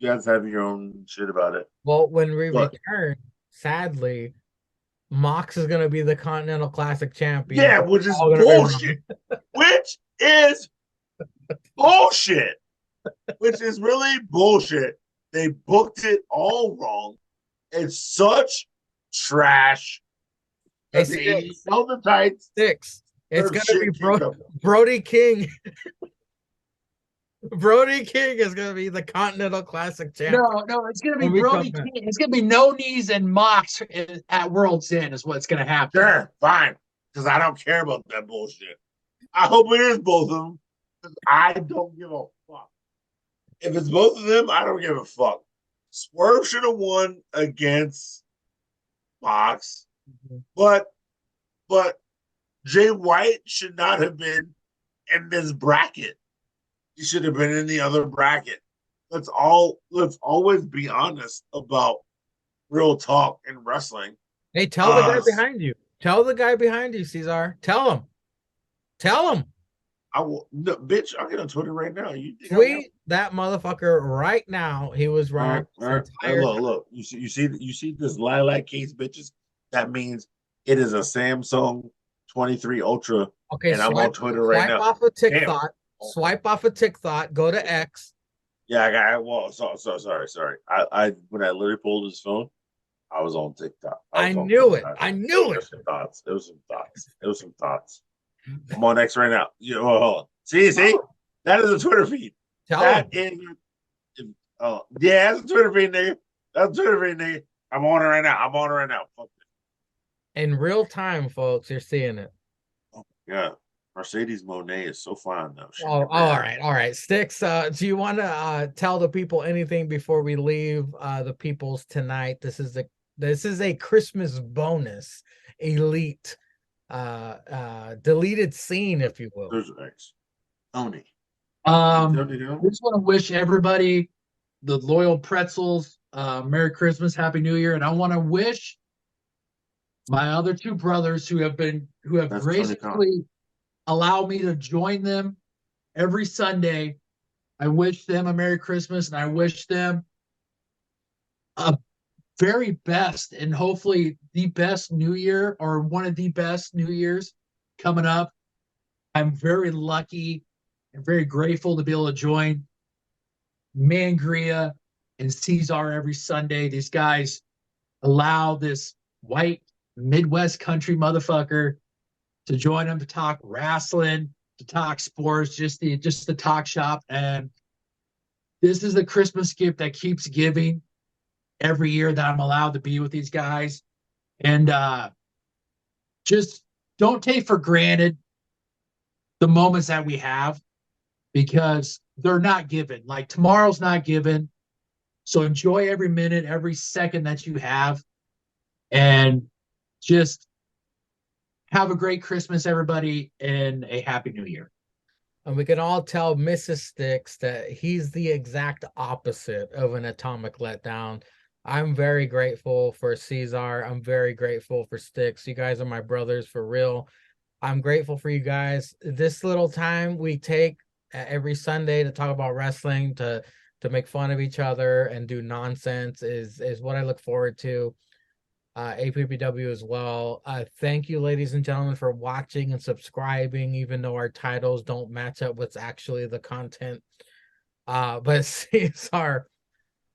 You guys have your own shit about it. Well, when we return, sadly, Mox is going to be the Continental Classic champion. Yeah, which is bullshit. Which is bullshit. Which is really bullshit. They booked it all wrong. It's such trash. They sell the tights. 6. It's going to be Brody King. Brody King is going to be the Continental Classic champion. No, it's going to be Brody King. It's going to be No Knees and Mox at World's End is what's going to happen. Sure, fine. Because I don't care about that bullshit. I hope it is both of them. I don't give a fuck. If it's both of them, I don't give a fuck. Swerve should have won against Mox, but Jay White should not have been in this bracket. He should have been in the other bracket. Let's always be honest about real talk in wrestling. Hey, tell the guy behind you. Tell the guy behind you, Cesar. Tell him. I will, no, bitch. I'll get on Twitter right now. You tweet that motherfucker right now. He was wrong. Look. You see this lilac case, bitches. That means it is a Samsung 23 Ultra, Okay, and I'm on Twitter right swipe now. off of Damn. TikTok. Swipe off of TikTok. Go to X. Yeah, well, sorry. I when I literally pulled his phone, I was on TikTok. I knew it. I knew it. There's some thoughts. It was some thoughts. I'm on X right now. Hold on. See, that is a Twitter feed. Tell That him. is, yeah, that's a Twitter feed, nigga. That's a Twitter feed, nigga. I'm on it right now. Fuck it. In real time, folks, you're seeing it. Oh yeah, Mercedes Monet is so fine though. Oh, all right. Sticks, do you want to tell the people anything before we leave the peoples tonight? This is a Christmas bonus, elite deleted scene, if you will. There's X. Tony. I just want to wish everybody, the loyal pretzels, Merry Christmas, Happy New Year, and I want to wish my other two brothers who have graciously allowed me to join them every Sunday. I wish them a Merry Christmas, and I wish them a very best and hopefully the best New Year, or one of the best New Years coming up. I'm very lucky and very grateful to be able to join Mangria and Caesar every Sunday. These guys allow this white Midwest country motherfucker to join them to talk wrestling, to talk sports, just the talk shop. And this is the Christmas gift that keeps giving every year that I'm allowed to be with these guys. And just don't take for granted the moments that we have, because they're not given. Like, tomorrow's not given. So enjoy every minute, every second that you have, and just have a great Christmas, everybody, and a Happy New Year. And we can all tell Mrs. Sticks that he's the exact opposite of an atomic letdown. I'm very grateful for Caesar. I'm very grateful for Sticks. You guys are my brothers for real. I'm grateful for you guys. This little time we take every Sunday to talk about wrestling, to make fun of each other and do nonsense is what I look forward to. APPW as well. Thank you, ladies and gentlemen, for watching and subscribing, even though our titles don't match up with actually the content. But Cesar,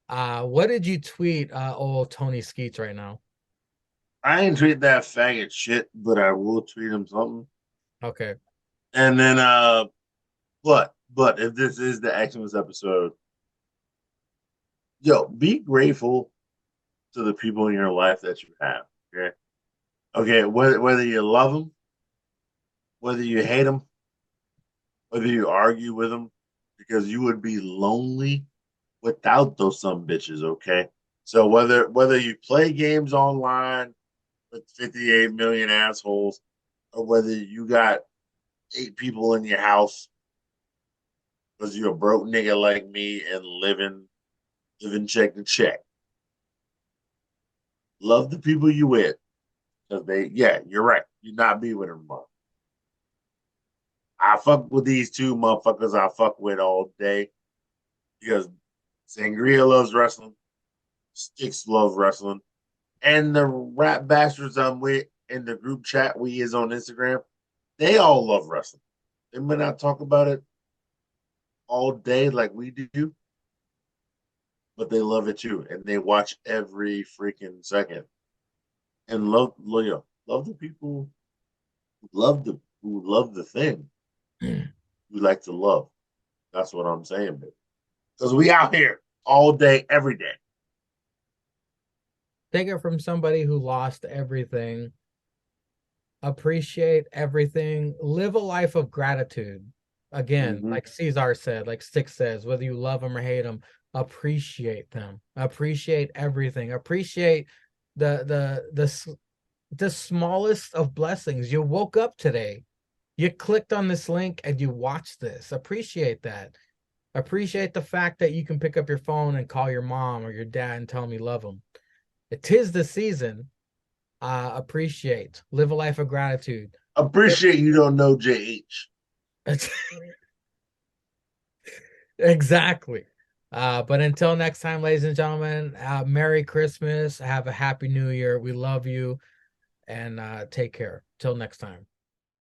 what did you tweet old Tony Skeets right now? I ain't tweet that faggot shit, but I will tweet him something. Okay. And then but if this is the Xmas episode, yo, be grateful to the people in your life that you have. Okay, whether you love them, whether you hate them, whether you argue with them, because you would be lonely without those some bitches. Okay, so whether you play games online with 58 million assholes, or whether you got 8 people in your house because you're a broke nigga like me and living check to check. Love the people you with, because you're right. You not be with them, bro. I fuck with these two motherfuckers I fuck with all day, because Sangria loves wrestling, Sticks love wrestling, and the rap bastards I'm with in the group chat we is on Instagram, they all love wrestling. They may not talk about it all day like we do, but they love it too, and they watch every freaking second. And love the people who love the thing we like to love. That's what I'm saying, baby. Because we out here all day, every day. Take it from somebody who lost everything. Appreciate everything. Live a life of gratitude. Again, like Caesar said, like Stick says, whether you love them or hate them, appreciate them. Appreciate everything. Appreciate the smallest of blessings. You woke up today. You clicked on this link and you watched this. Appreciate that. Appreciate the fact that you can pick up your phone and call your mom or your dad and tell them you love them. It is the season. Appreciate. Live a life of gratitude. Appreciate you don't know JH. Exactly. But until next time, ladies and gentlemen, Merry Christmas. Have a Happy New Year. We love you, and take care. Till next time.